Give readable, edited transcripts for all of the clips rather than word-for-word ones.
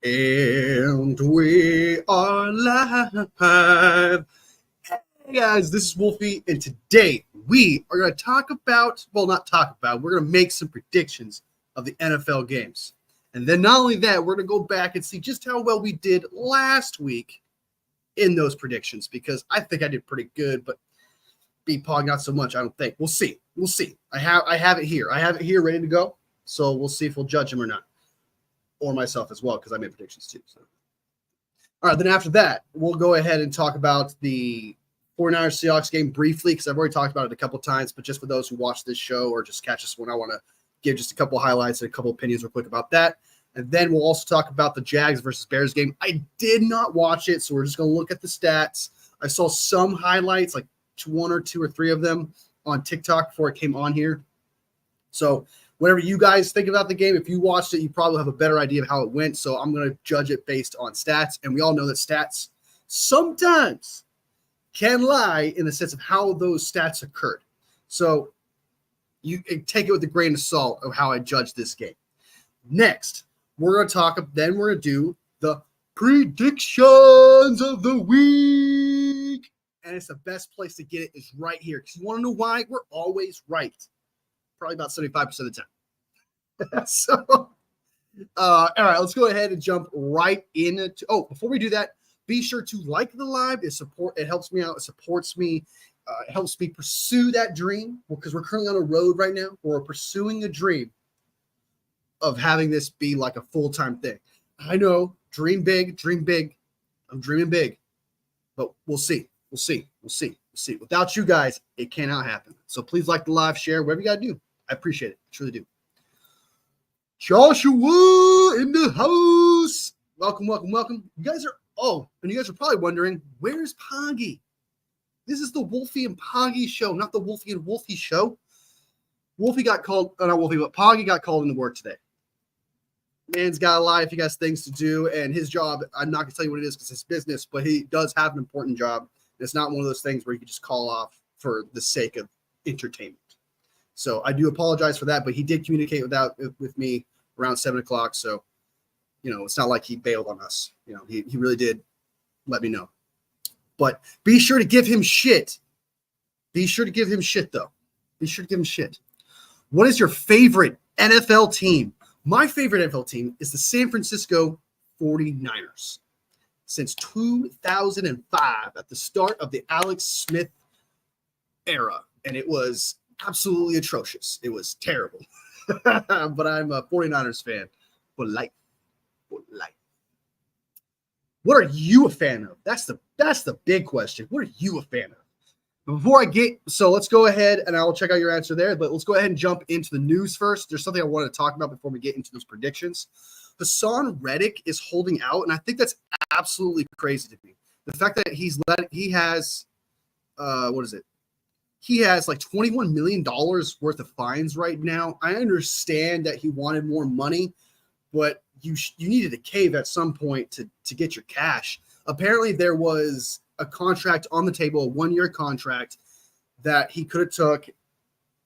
And we are live. Hey guys, this is Wolfie, and today we are going to talk about, well, not talk about, we're going to make some predictions of the NFL games. And then not only that, we're going to go back and see just how well we did last week in those predictions, because I think I did pretty good, but Poggy not so much, I don't think. We'll see. We'll see. I have it here. I have it here ready to go, so we'll see if we'll judge him or not. Or myself as well, because I made predictions too. So. All right, then after that, we'll go ahead and talk about the 49ers Seahawks game briefly, because I've already talked about it a couple of times, but just for those who watch this show or just catch us when I want to give just a couple of highlights and a couple of opinions real quick about that. And then we'll also talk about the Jags versus Bears game. I did not watch it, so we're just going to look at the stats. I saw some highlights, like one or two or three of them on TikTok before it came on here. So whatever you guys think about the game, if you watched it, you probably have a better idea of how it went. So I'm going to judge it based on stats. And we all know that stats sometimes can lie in the sense of how those stats occurred. So you take it with a grain of salt of how I judge this game. Next, we're going to then we're going to do the predictions of the week. And it's the best place to get it is right here. Because you want to know why? We're always right. Probably about 75% of the time. So, all right, let's go ahead and jump right into. Oh, before we do that, be sure to like the live. It helps me out. It supports me. It helps me pursue that dream, because we're currently on a road right now. We're pursuing a dream of having this be like a full-time thing. I know, dream big, dream big. I'm dreaming big, but we'll see. We'll see. We'll see. We'll see. Without you guys, it cannot happen. So please like the live, share, whatever you got to do. I appreciate it. I truly do. Joshua in the house. Welcome, welcome, welcome. You guys are probably wondering, where's Poggy? This is the Wolfie and Poggy show, not the Wolfie and Wolfie show. Wolfie got called, not Wolfie, but Poggy got called into work today. Man's got a life. He got things to do, and his job, I'm not going to tell you what it is because it's business, but he does have an important job. It's not one of those things where you can just call off for the sake of entertainment. So I do apologize for that, but he did communicate with me around 7 o'clock. So, it's not like he bailed on us. He really did let me know. But be sure to give him shit. Be sure to give him shit, though. Be sure to give him shit. What is your favorite NFL team? My favorite NFL team is the San Francisco 49ers. Since 2005, at the start of the Alex Smith era. And it was absolutely atrocious. It was terrible. But I'm a 49ers fan for life. For life. What are you a fan of? That's the big question. What are you a fan of? Before let's go ahead and I'll check out your answer there, but let's go ahead and jump into the news first. There's something I want to talk about before we get into those predictions. Hassan Reddick is holding out, and I think that's absolutely crazy to me. The fact that he has like $21 million worth of fines right now. I understand that he wanted more money, but you needed to cave at some point to get your cash. Apparently there was a contract on the table, a 1-year contract that he could have took,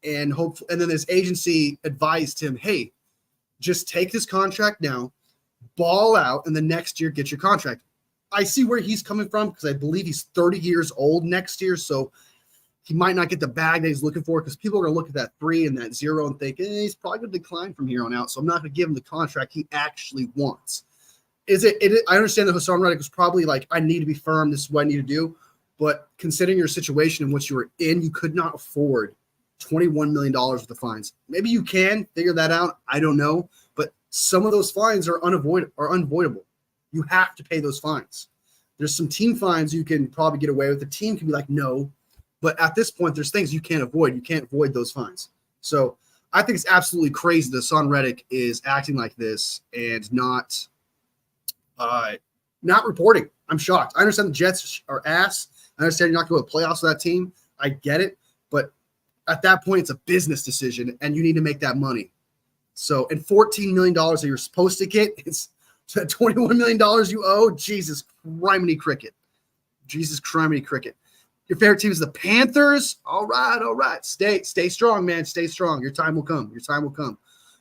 and then his agency advised him, hey, just take this contract now, ball out, and the next year get your contract. I see where he's coming from, because I believe he's 30 years old next year, so he might not get the bag that he's looking for, because people are going to look at that 3 and that 0 and think, he's probably going to decline from here on out, so I'm not going to give him the contract he actually wants. I understand that Hassan Reddick was probably like, I need to be firm, this is what I need to do, but considering your situation and what you were in, you could not afford $21 million worth of fines. Maybe you can figure that out. I don't know, but some of those fines are unavoidable. You have to pay those fines. There's some team fines you can probably get away with. The team can be like, no. But at this point, there's things you can't avoid. You can't avoid those fines. So I think it's absolutely crazy that Hassan Reddick is acting like this and not reporting. I'm shocked. I understand the Jets are ass. I understand you're not going to playoffs with that team. I get it. But at that point, it's a business decision, and you need to make that money. So, and $14 million that you're supposed to get, it's $21 million you owe. Jesus criminy cricket. Jesus criminy cricket. Your favorite team is the Panthers. All right. Stay strong, man. Stay strong. Your time will come.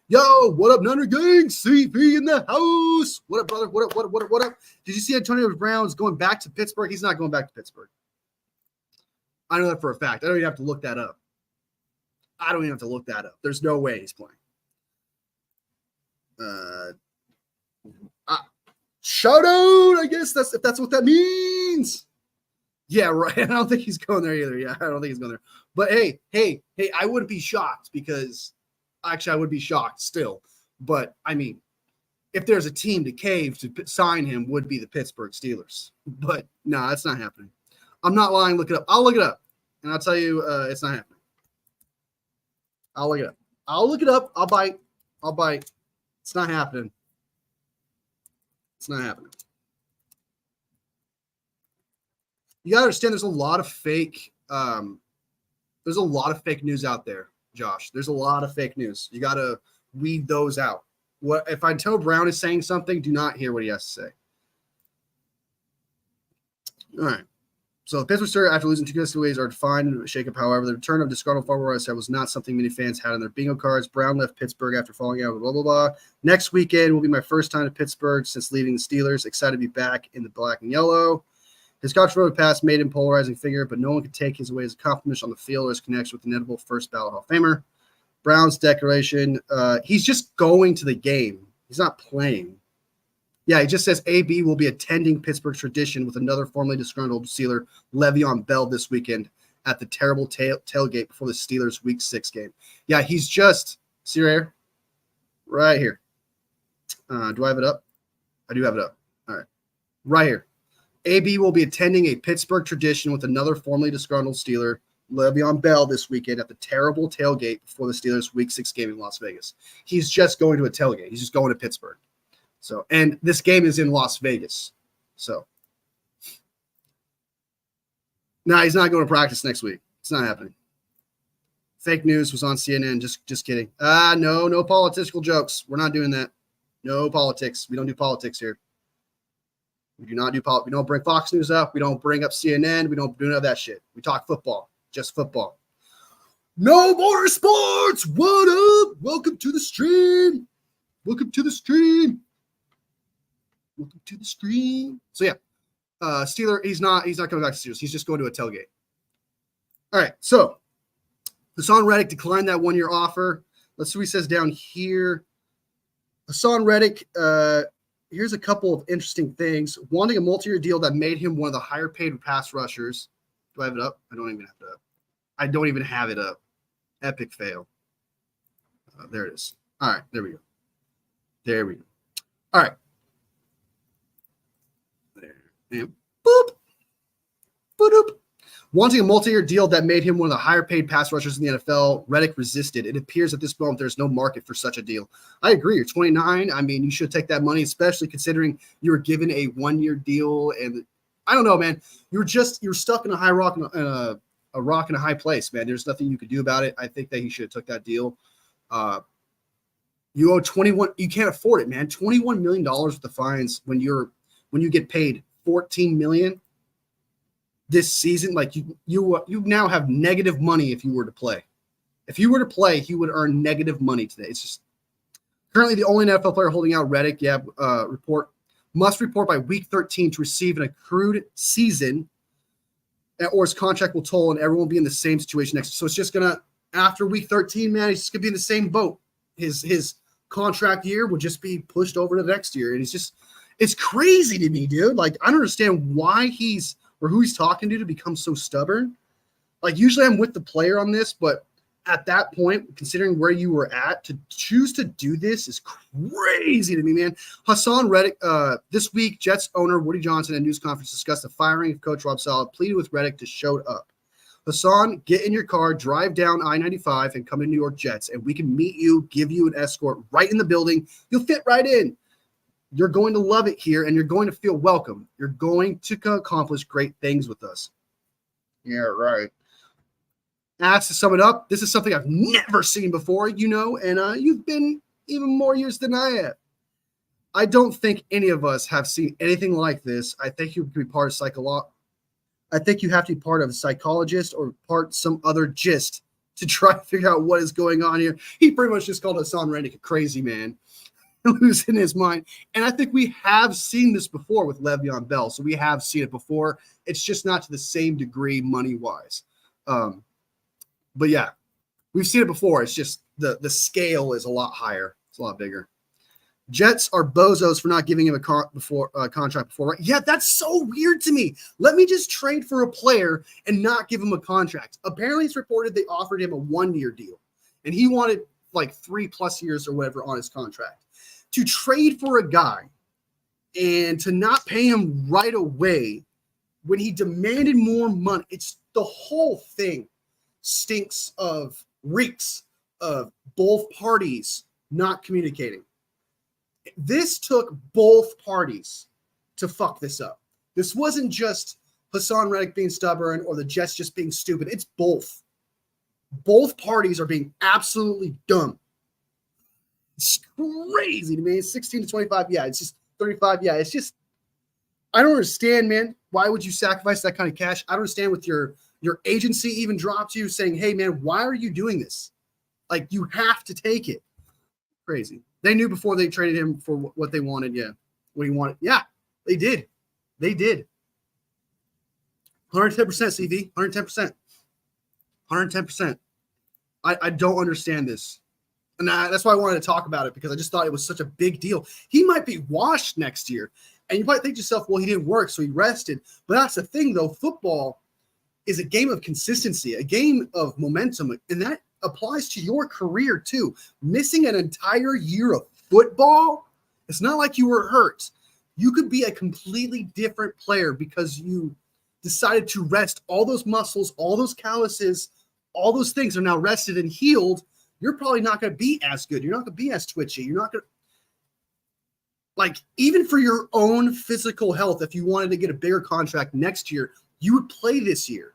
Yo, what up, Nunner Gang? CP in the house. What up, brother? What up? Did you see Antonio Brown's going back to Pittsburgh? He's not going back to Pittsburgh. I know that for a fact. I don't even have to look that up. There's no way he's playing. Shout out, I guess that's what that means. Yeah, right. I don't think he's going there either. Yeah, I don't think he's going there. But hey, I wouldn't be shocked because actually I would be shocked still. But I mean, if there's a team to cave to sign him, would be the Pittsburgh Steelers. But no, that's not happening. I'm not lying. Look it up. I'll look it up, and I'll tell you it's not happening. I'll look it up. I'll bite. It's not happening. You gotta understand there's a lot of fake news out there, Josh. There's a lot of fake news. You gotta weed those out. What if Antonio Brown is saying something, do not hear what he has to say. All right. So the Pittsburgh Steelers, after losing 2 consecutive ways, are defined shakeup. However, the return of disgruntled forward said was not something many fans had on their bingo cards. Brown left Pittsburgh after falling out. Blah blah blah. Next weekend will be my first time to Pittsburgh since leaving the Steelers. Excited to be back in the black and yellow. His controversial past made him a polarizing figure, but no one could take his away as a compliment on the field or his connection with the inevitable first ballot Hall of Famer. Brown's declaration: he's just going to the game. He's not playing. Yeah, he just says AB will be attending Pittsburgh tradition with another formerly disgruntled Steeler, Le'Veon Bell, this weekend at the terrible tailgate before the Steelers' Week 6 game. Yeah, he's just – see right here. Do I have it up? I do have it up. All right. Right here. AB will be attending a Pittsburgh tradition with another formerly disgruntled Steeler, Le'Veon Bell, this weekend at the terrible tailgate before the Steelers' Week 6 game in Las Vegas. He's just going to a tailgate. He's just going to Pittsburgh. So, and this game is in Las Vegas. So, no, he's not going to practice next week. It's not happening. Fake news was on CNN. Just kidding. No political jokes. We're not doing that. No politics. We don't do politics here. We do not do politics. We don't bring Fox News up. We don't bring up CNN. We don't do none of that shit. We talk football. Just football. No more sports. What up? Welcome to the stream. So yeah, Steeler. He's not coming back to Steelers. He's just going to a tailgate. All right. So Hassan Reddick declined that 1-year offer. Let's see what he says down here. Hassan Reddick. Here's a couple of interesting things. Wanting a multi-year deal that made him one of the higher paid pass rushers. Do I have it up? I don't even have it up. Epic fail. There it is. All right. There we go. All right. And boop. Boop. Wanting a multi-year deal that made him one of the higher paid pass rushers in the NFL, Reddick resisted. It appears at this moment there's no market for such a deal. I agree. You're 29. I mean, you should take that money, especially considering you were given a 1-year deal. And I don't know, man. You're stuck in a high rock and a rock in a high place, man. There's nothing you could do about it. I think that he should have took that deal. You owe 21. You can't afford it, man. $21 million with the fines when you get paid $14 million this season. Like you now have negative money if you were to play. If you were to play, he would earn negative money today. It's just currently the only NFL player holding out Reddick. Yeah, must report by week 13 to receive an accrued season, or his contract will toll, and everyone will be in the same situation next. So it's just gonna after week 13, man, he's just gonna be in the same boat. His contract year will just be pushed over to the next year, and it's crazy to me, dude. Like, I don't understand why who he's talking to become so stubborn. Like, usually I'm with the player on this, but at that point, considering where you were at, to choose to do this is crazy to me, man. Hassan Reddick, this week, Jets owner Woody Johnson at a news conference discussed the firing of Coach Rob Saleh, pleaded with Reddick to show up. Hassan, get in your car, drive down I-95, and come to New York Jets, and we can meet you, give you an escort right in the building. You'll fit right in. You're going to love it here, and you're going to feel welcome. You're going to accomplish great things with us. Yeah, right. As to sum it up, this is something I've never seen before, and you've been even more years than I have. I don't think any of us have seen anything like this. I think you could be I think you have to be part of a psychologist or some other gist to try to figure out what is going on here. He pretty much just called Hassan Reddick a crazy man, losing his mind. And I think we have seen this before with Le'Veon Bell. So we have seen it before. It's just not to the same degree money-wise. But yeah, we've seen it before. It's just the scale is a lot higher. It's a lot bigger. Jets are bozos for not giving him a contract before. Right? Yeah, that's so weird to me. Let me just trade for a player and not give him a contract. Apparently, it's reported they offered him a 1-year deal, and he wanted like 3+ years or whatever on his contract. To trade for a guy and to not pay him right away when he demanded more money, it's the whole thing reeks of both parties not communicating. This took both parties to fuck this up. This wasn't just Hassan Reddick being stubborn or the Jets just being stupid. It's both. Both parties are being absolutely dumb. It's crazy to me. It's 16 to 25. Yeah, it's just 35. Yeah, it's just, I don't understand, man. Why would you sacrifice that kind of cash? I don't understand with your agency even dropped you saying, hey, man, why are you doing this? Like, you have to take it. Crazy. They knew before they traded him for what they wanted. Yeah. What he wanted. Yeah, they did. They did. 110%, CV. 110%. 110%. I don't understand this. And that's why I wanted to talk about it, because I just thought it was such a big deal. He might be washed next year. And you might think to yourself, well, he didn't work, so he rested. But that's the thing, though. Football is a game of consistency, a game of momentum. And that applies to your career, too. Missing an entire year of football, it's not like you were hurt. You could be a completely different player because you decided to rest all those muscles, all those calluses, all those things are now rested and healed. You're probably not going to be as good. You're not going to be as twitchy. You're not going to, like, even for your own physical health, if you wanted to get a bigger contract next year, you would play this year.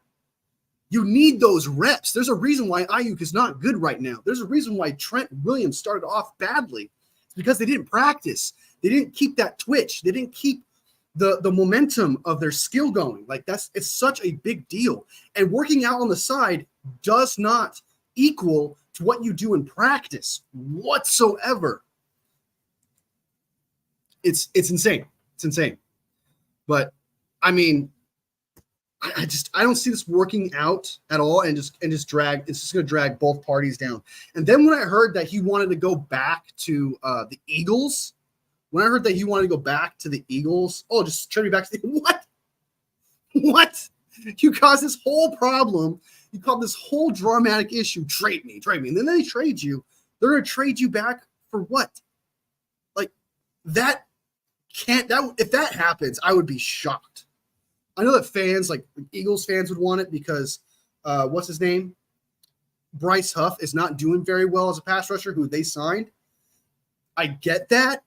You need those reps. There's a reason why Ayuk is not good right now. There's a reason why Trent Williams started off badly. It's because they didn't practice. They didn't keep that twitch. They didn't keep the momentum of their skill going. Like, it's such a big deal. And working out on the side does not equal to what you do in practice whatsoever. It's insane. It's insane. But I mean, I don't see this working out at all, and just drag. It's just going to drag both parties down. And then when I heard that he wanted to go back to the Eagles, oh, just trade me back to the what? You caused this whole problem. You caused this whole dramatic issue. Trade me. And then they trade you. They're going to trade you back for what? Like, that can't. That if that happens, I would be shocked. I know that fans, like Eagles fans, would want it because what's his name? Bryce Huff is not doing very well as a pass rusher who they signed. I get that,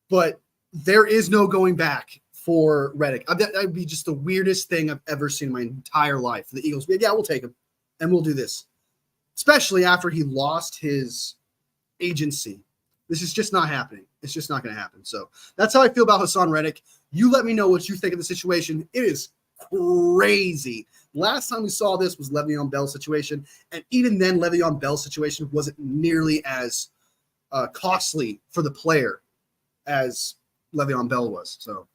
but there is no going back for Reddick. That would be just the weirdest thing I've ever seen in my entire life. The Eagles, yeah, we'll take him, and we'll do this. Especially after he lost his agency. This is just not happening. It's just not going to happen. So that's how I feel about Hassan Reddick. You let me know what you think of the situation. It is crazy. Last time we saw this was Le'Veon Bell's situation, and even then, Le'Veon Bell's situation wasn't nearly as costly for the player as Le'Veon Bell was. So,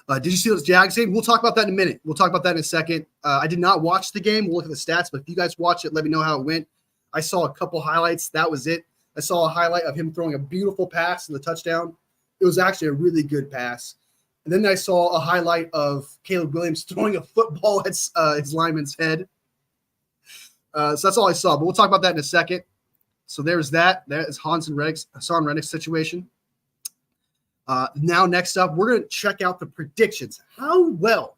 did you see those Jags game? We'll talk about that in a minute. We'll talk about that in a second. I did not watch the game. We'll look at the stats, but if you guys watch it, let me know how it went. I saw a couple highlights. That was it. I saw a highlight of him throwing a beautiful pass in the touchdown. It was actually a really good pass. And then I saw a highlight of Caleb Williams throwing a football at his lineman's head. So that's all I saw. But we'll talk about that in a second. So there's that. That is Hassan Reddick's situation. Now, next up, we're going to check out the predictions. How well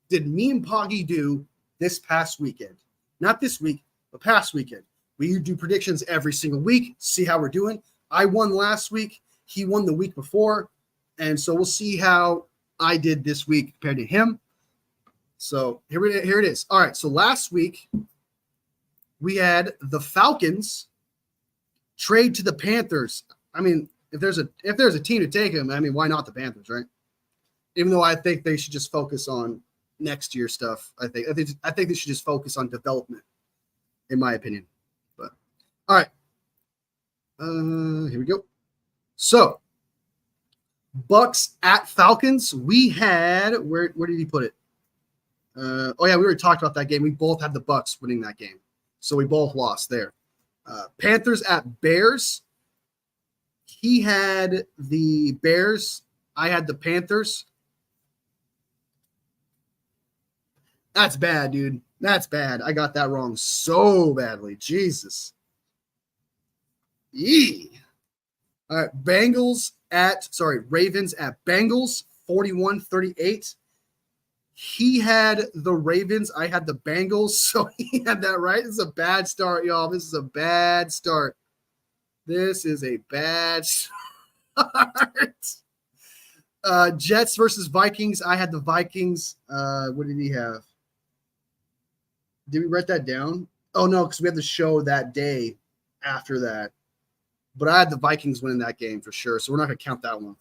did me and Poggy do this past weekend? Not this week, but past weekend. We do predictions every single week, see how we're doing. I won last week. He won the week before. And so we'll see how I did this week compared to him. So here it is. All right, so last week we had the Falcons trade to the Panthers. I mean, if there's a team to take him, I mean, why not the Panthers, right? Even though I think they should just focus on next year stuff. I think they should just focus on development. in my opinion. But all right, here we go. So Bucks at Falcons. We had where did he put it? Oh yeah, we already talked about that game. We both had the Bucks winning that game, so we both lost there. Panthers at Bears. He had the Bears. I had the Panthers. That's bad, dude. That's bad. I got that wrong so badly. Jesus. Yee. All right, Ravens at Bengals, 41-38. He had the Ravens. I had the Bengals, so he had that right. This is a bad start, y'all. This is a bad start. This is a bad start. Jets versus Vikings. I had the Vikings. What did he have? Did we write that down? Oh, no, because we had the show that day after that. But I had the Vikings winning that game for sure, so we're not going to count that one.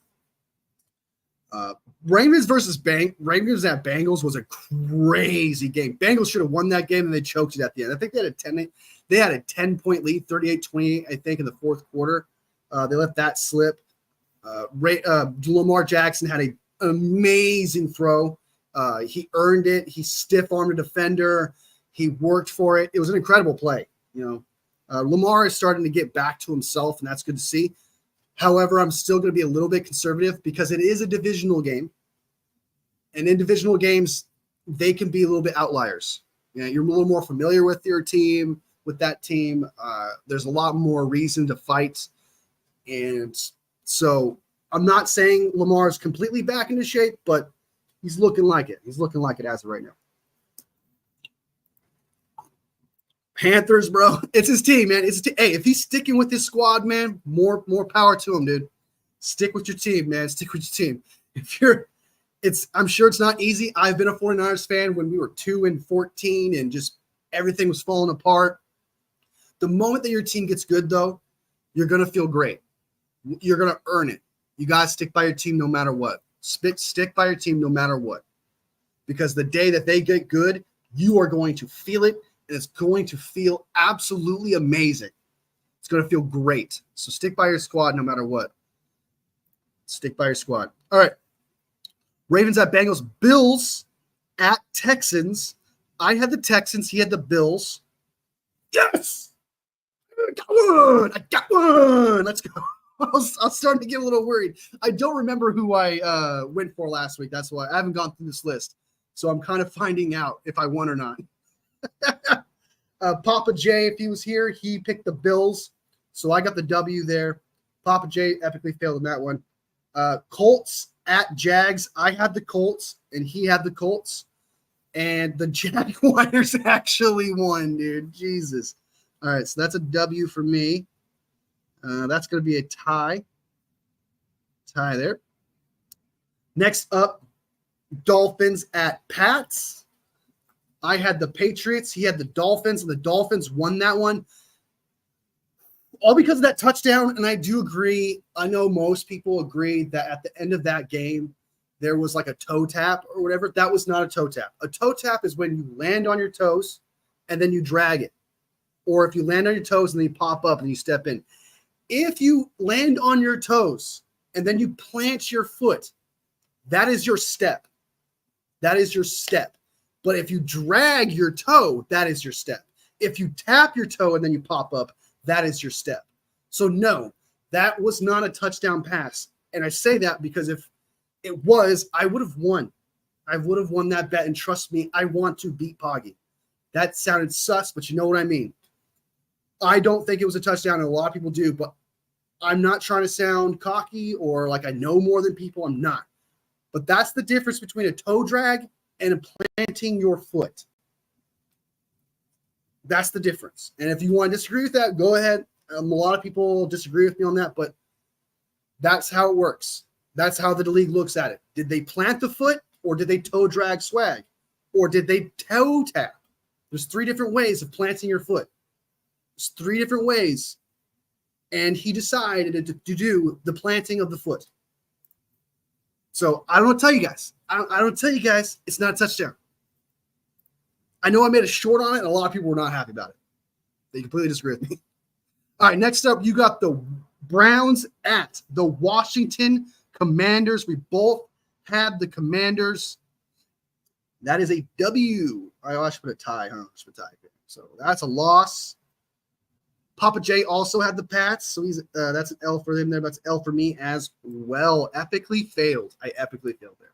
Ravens at Bengals was a crazy game. Bengals should have won that game, and they choked it at the end. I think they had a 10-point lead, 38-28, I think, in the fourth quarter. They let that slip. Lamar Jackson had an amazing throw. He earned it. He stiff-armed a defender. He worked for it. It was an incredible play. Lamar is starting to get back to himself, and that's good to see. However, I'm still going to be a little bit conservative because it is a divisional game. And in divisional games, they can be a little bit outliers. You're a little more familiar with your team, with that team. There's a lot more reason to fight. And so I'm not saying Lamar is completely back into shape, but he's looking like it. He's looking like it as of right now. Panthers, bro. It's his team, man. Hey, if he's sticking with his squad, man, more power to him, dude. Stick with your team, man. Stick with your team. I'm sure it's not easy. I've been a 49ers fan when we were 2-14 and just everything was falling apart. The moment that your team gets good, though, you're going to feel great. You're going to earn it. You got to stick by your team no matter what. Stick by your team no matter what. Because the day that they get good, you are going to feel it. And it's going to feel absolutely amazing. It's going to feel great. So stick by your squad no matter what. Stick by your squad. All right. Ravens at Bengals. Bills at Texans. I had the Texans. He had the Bills. Yes! I got one. Let's go. I was starting to get a little worried. I don't remember who I went for last week. That's why I haven't gone through this list. So I'm kind of finding out if I won or not. Papa J, if he was here, he picked the Bills. So I got the W there. Papa J epically failed in that one. Colts at Jags. I had the Colts, and he had the Colts. And the Jaguars actually won, dude. Jesus. All right, so that's a W for me. That's going to be a tie. Tie there. Next up, Dolphins at Pats. I had the Patriots. He had the Dolphins, and the Dolphins won that one. All because of that touchdown, and I do agree. I know most people agree that at the end of that game, there was like a toe tap or whatever. That was not a toe tap. A toe tap is when you land on your toes and then you drag it. Or if you land on your toes and then you pop up and you step in. If you land on your toes and then you plant your foot, that is your step. That is your step. But if you drag your toe, that is your step. If you tap your toe and then you pop up, that is your step. So no, that was not a touchdown pass. And I say that because if it was, I would have won. I would have won that bet. And trust me, I want to beat Poggy. That sounded sus, but you know what I mean. I don't think it was a touchdown, and a lot of people do, but I'm not trying to sound cocky or like I know more than people. I'm not. But that's the difference between a toe drag and planting your foot. That's the difference. And if you want to disagree with that, go ahead. A lot of people disagree with me on that, but that's how it works. That's how the league looks at it. Did they plant the foot, or did they toe drag swag? Or did they toe tap? There's 3 different ways of planting your foot. There's 3 different ways. And he decided to do the planting of the foot. So I don't tell you guys. I don't tell you guys it's not a touchdown. I know I made a short on it, and a lot of people were not happy about it. They completely disagree with me. All right, next up, you got the Browns at the Washington Commanders. We both had the Commanders. That is a W. I should put a tie, huh? So that's a loss. Papa J also had the Pats, so that's an L for him there. That's an L for me as well. Epically failed. I epically failed there.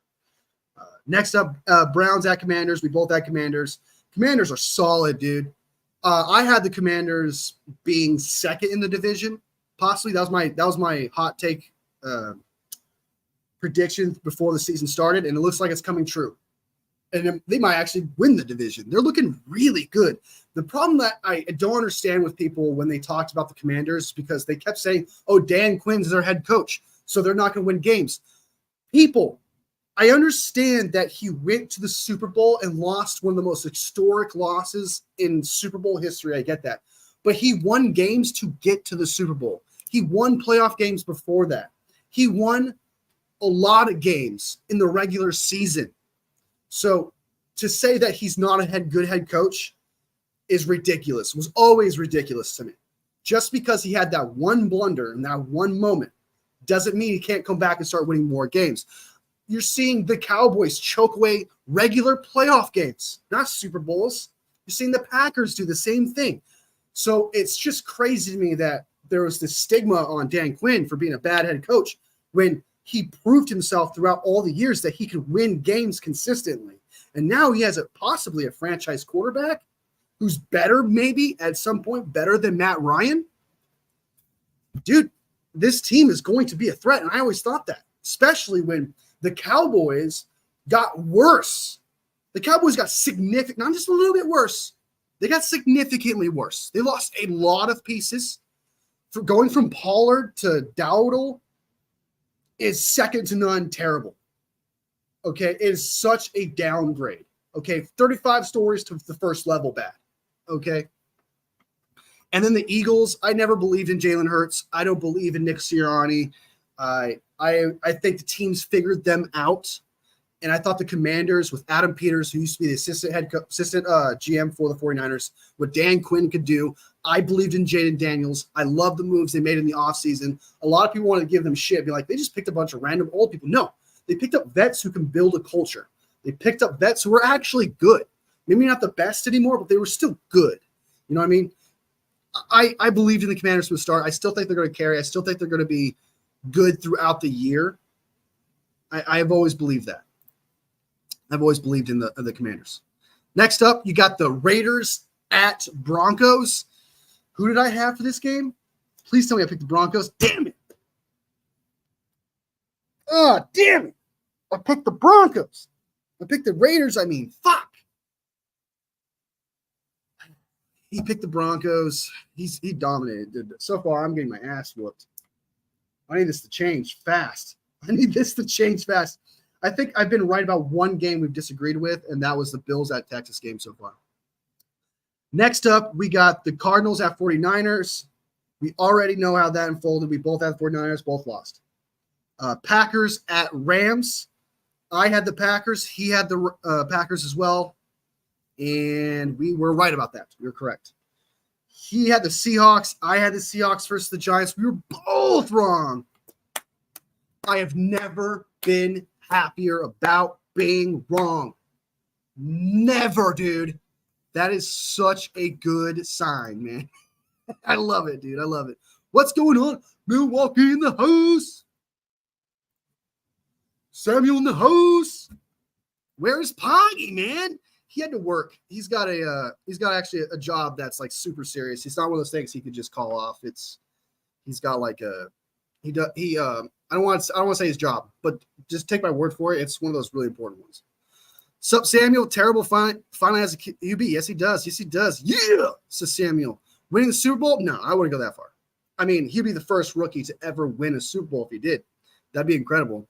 Next up, Browns at Commanders. We both had Commanders. Commanders are solid, dude. I had the Commanders being second in the division, possibly. That was my hot take prediction before the season started, and it looks like it's coming true. And they might actually win the division. They're looking really good. The problem that I don't understand with people when they talked about the Commanders, because they kept saying, oh, Dan Quinn's their head coach, so they're not going to win games. People, I understand that he went to the Super Bowl and lost one of the most historic losses in Super Bowl history. I get that. But he won games to get to the Super Bowl. He won playoff games before that. He won a lot of games in the regular season. So to say that he's not a good head coach is ridiculous. It was always ridiculous to me. Just because he had that one blunder in that one moment doesn't mean he can't come back and start winning more games. You're seeing the Cowboys choke away regular playoff games, not Super Bowls. You're seeing the Packers do the same thing. So it's just crazy to me that there was this stigma on Dan Quinn for being a bad head coach when he proved himself throughout all the years that he could win games consistently. And now he has possibly a franchise quarterback who's better, maybe at some point, better than Matt Ryan. Dude, this team is going to be a threat. And I always thought that, especially when the Cowboys got worse. The Cowboys got significant, not just a little bit worse. They got significantly worse. They lost a lot of pieces. For going from Pollard to Dowdle is second to none terrible. Okay, it is such a downgrade. Okay, 35 stories to the first level bad. Okay. And then the Eagles, I never believed in Jalen Hurts. I don't believe in Nick Sirianni. I think the teams figured them out. And I thought the Commanders with Adam Peters, who used to be the assistant GM for the 49ers, what Dan Quinn could do. I believed in Jaden Daniels. I love the moves they made in the offseason. A lot of people want to give them shit, be like, they just picked a bunch of random old people. No, they picked up vets who can build a culture. They picked up vets who were actually good. Maybe not the best anymore, but they were still good. You know what I mean? I believed in the Commanders from the start. I still think they're going to carry. I still think they're going to be good throughout the year. I've always believed that. I've always believed in the Commanders. Next up, you got the Raiders at Broncos. Who did I have for this game? Please tell me I picked the Broncos. Damn it. Oh, damn it. I picked the Broncos. I picked the Raiders. Fuck. He picked the Broncos. He dominated. Dude. So far, I'm getting my ass whooped. I need this to change fast. I think I've been right about one game we've disagreed with, and that was the Bills at Texas game so far. Next up, we got the Cardinals at 49ers. We already know how that unfolded. We both had the 49ers, both lost. Packers at Rams. I had the Packers. He had the Packers as well. And we were right about that. We were correct. He had the Seahawks. I had the Seahawks versus the Giants. We were both wrong. I have never been happier about being wrong. Never, dude. That is such a good sign, man. I love it, dude. I love it. What's going on? Milwaukee in the house. Samuel in the house. Where's Poggy, man? He had to work. He's got actually a job that's like super serious. It's not one of those things he could just call off. He's got like I don't want to say his job, but just take my word for it. It's one of those really important ones. Sup, Samuel? Terrible finally has a QB. Yes, he does. Yes, he does. Yeah, says Samuel. Winning the Super Bowl? No, I wouldn't go that far. He'd be the first rookie to ever win a Super Bowl if he did. That'd be incredible.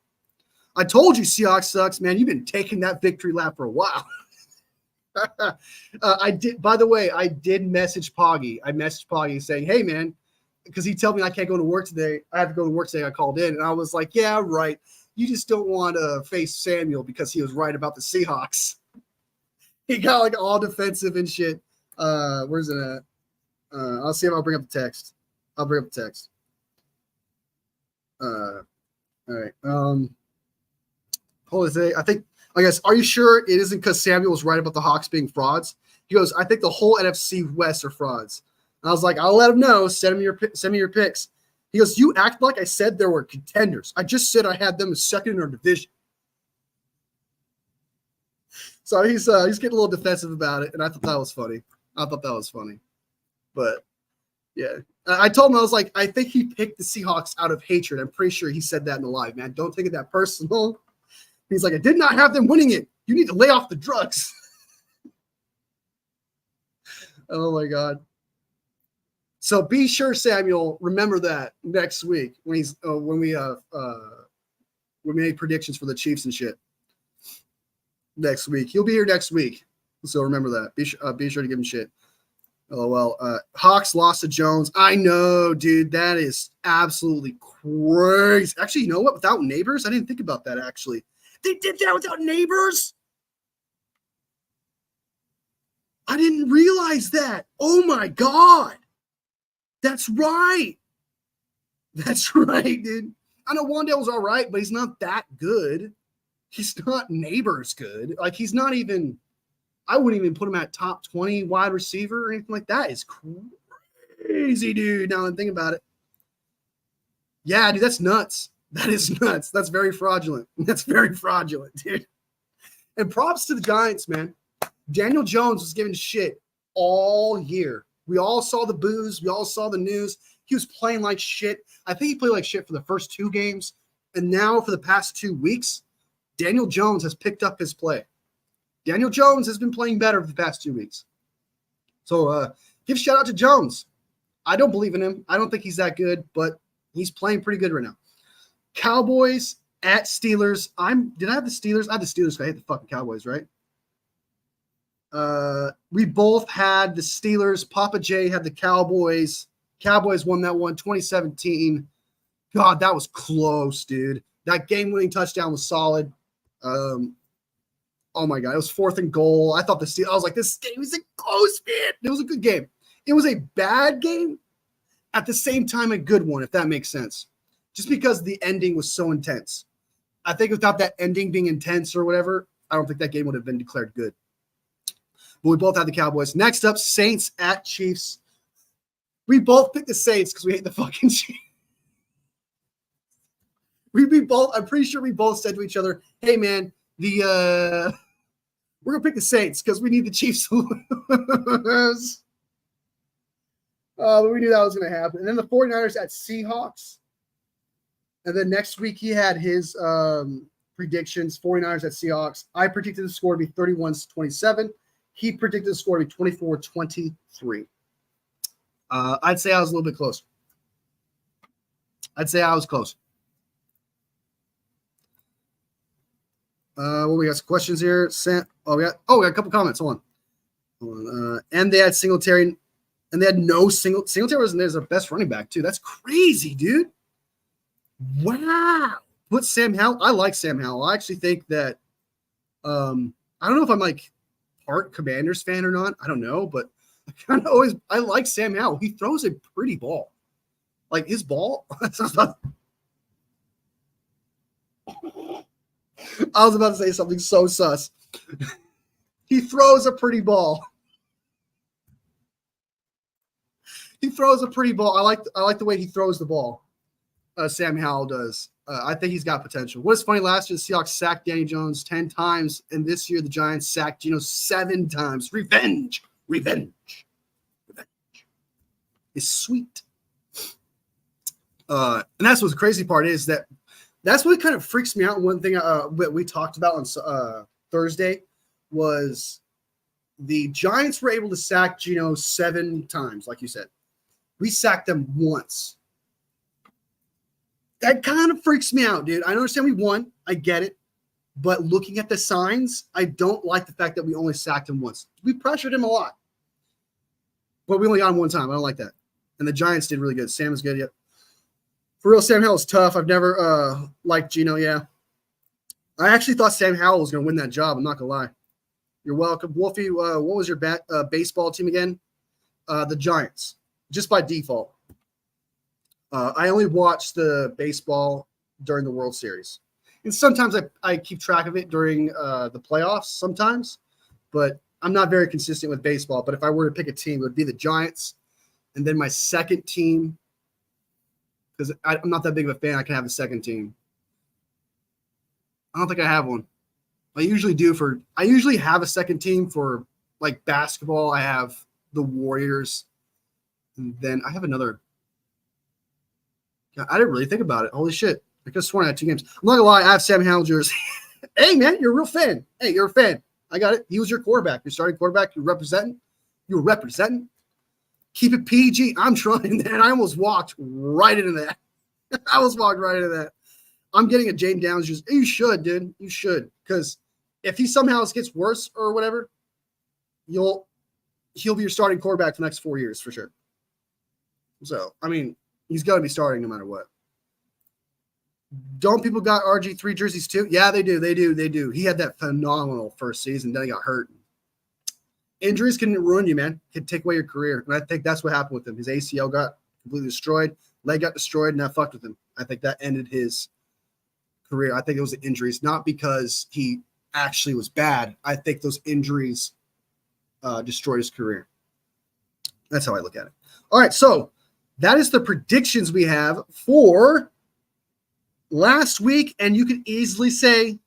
I told you Seahawks sucks, man. You've been taking that victory lap for a while. I did. By the way, I did message Poggy. I messaged Poggy saying, hey, man, because he told me I can't go to work today. I have to go to work today. I called in, and I was like, yeah, right. You just don't want to face Samuel because he was right about the Seahawks. He got like all defensive and shit. Where's it at? I'll see if I'll bring up the text. I'll bring up the text. All right. Jose, I guess, are you sure it isn't because Samuel was right about the Hawks being frauds? He goes, I think the whole NFC West are frauds. And I was like, I'll let him know. Send me your picks. He goes, you act like I said there were contenders. I just said I had them as second in our division. So he's getting a little defensive about it, and I thought that was funny. But yeah, I told him, I was like, I think he picked the Seahawks out of hatred. I'm pretty sure he said that in the live, man. Don't take it that personal. He's like, I did not have them winning it. You need to lay off the drugs. Oh my God. So be sure, Samuel, remember that next week when we made predictions for the Chiefs and shit. Next week. He'll be here next week. So remember that. Be sure to give him shit. Oh, well, Hawks lost to Jones. I know, dude. That is absolutely crazy. Actually, you know what? Without Neighbors, I didn't think about that, actually. They did that without Neighbors? I didn't realize that. Oh, my God. That's right. That's right, dude. I know Wandale was all right, but he's not that good. He's not Neighbors good. Like, he's not even – I wouldn't even put him at top 20 wide receiver or anything like that. It's crazy, dude, now I'm thinking about it. Yeah, dude, that's nuts. That is nuts. That's very fraudulent. That's very fraudulent, dude. And props to the Giants, man. Daniel Jones was giving shit all year. We all saw the boos. We all saw the news. He was playing like shit. I think he played like shit for the first 2 games. And now for the past 2 weeks, Daniel Jones has picked up his play. Daniel Jones has been playing better for the past 2 weeks. So give shout out to Jones. I don't believe in him. I don't think he's that good, but he's playing pretty good right now. Cowboys at Steelers. Did I have the Steelers? I had the Steelers because I hate the fucking Cowboys, right? We both had the Steelers. Papa J had the Cowboys. Cowboys won that one, 2017. God, that was close, dude. That game-winning touchdown was solid. Oh my God, it was 4th and goal. I thought I was like, this game is a close, man. It was a good game. It was a bad game, at the same time a good one, if that makes sense. Just because the ending was so intense. I think without that ending being intense or whatever, I don't think that game would have been declared good. But we both had the Cowboys. Next up, Saints at Chiefs. We both picked the Saints because we hate the fucking Chiefs. I'm pretty sure we both said to each other, hey man, we're gonna pick the Saints because we need the Chiefs to lose. But we knew that was gonna happen. And then the 49ers at Seahawks. And then next week he had his predictions, 49ers at Seahawks. I predicted the score to be 31-27. He predicted the score to be 24-23. I'd say I was a little bit closer. I'd say I was close. Well, we got some questions here. We got a couple comments. Hold on. And they had Singletary, and they had no Singletary was there's their best running back too. That's crazy, dude. Wow. Put Sam Howell. I like Sam Howell. I actually think that I don't know if I'm like part Commanders fan or not. I don't know, but I like Sam Howell. He throws a pretty ball. Like his ball. I was about to say something so sus. He throws a pretty ball. He throws a pretty ball. I like the way he throws the ball. Sam Howell does. I think he's got potential. What's funny, last year the Seahawks sacked Danny Jones 10 times, and this year the Giants sacked Geno 7 times. Revenge. It's sweet. And that's what the crazy part is that's what kind of freaks me out. One thing that we talked about on Thursday was the Giants were able to sack Geno 7 times, like you said. We sacked them once. That kind of freaks me out, dude. I understand we won. I get it. But looking at the signs, I don't like the fact that we only sacked him once. We pressured him a lot. But we only got him one time. I don't like that. And the Giants did really good. Sam is good. Yep. For real, Sam Howell is tough. I've never liked Geno, yeah. I actually thought Sam Howell was going to win that job. I'm not going to lie. You're welcome. Wolfie, what was your baseball team again? The Giants. just by default. I only watch the baseball during the World Series. And sometimes I keep track of it during the playoffs sometimes, but I'm not very consistent with baseball. But if I were to pick a team, it would be the Giants. And then my second team, because I'm not that big of a fan, I can have a second team. I don't think I have one. I usually have a second team for like basketball. I have the Warriors. And then I have another. I didn't really think about it. Holy shit. I could have sworn I had 2 games. I'm not going to lie. I have Sam Howell jersey. Hey, man, you're a real fan. Hey, you're a fan. I got it. He was your quarterback. Your starting quarterback. You're representing. You were representing. Keep it PG. I'm trying, man. I almost walked right into that. I almost walked right into that. I'm getting a Jaden Downs jersey. You should, dude. You should. Because if he somehow gets worse or whatever, he'll be your starting quarterback for the next 4 years for sure. So, I mean, he's got to be starting no matter what. Don't people got RG3 jerseys too? Yeah, they do. They do. He had that phenomenal first season. Then he got hurt. Injuries can ruin you, man. Can take away your career. And I think that's what happened with him. His ACL got completely destroyed. Leg got destroyed, and that fucked with him. I think that ended his career. I think it was the injuries, not because he actually was bad. I think those injuries destroyed his career. That's how I look at it. All right, so that is the predictions we have for last week, and you can easily say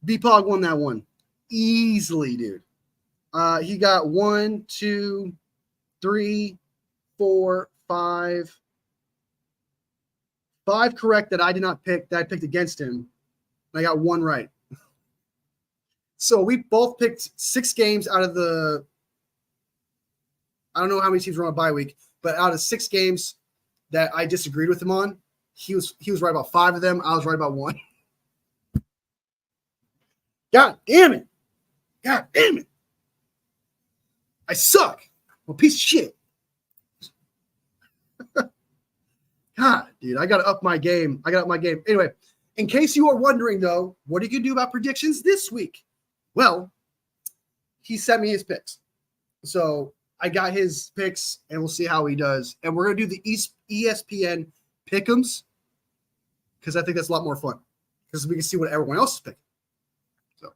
B-Pog won that one. Easily, dude. He got 1, 2, 3, 4, 5 correct that I did not pick, that I picked against him. And I got 1 right. So we both picked 6 games out of the, I don't know how many teams were on a bye week, but out of 6 games that I disagreed with him on, he was right about 5 of them. I was right about 1. God damn it. God damn it. I suck. I'm a piece of shit. God, dude, I got to up my game. Anyway, in case you are wondering, though, what are you going to do about predictions this week? Well, he sent me his picks. So I got his picks, and we'll see how he does. And we're going to do the ESPN pick'ems because I think that's a lot more fun because we can see what everyone else is picking. So,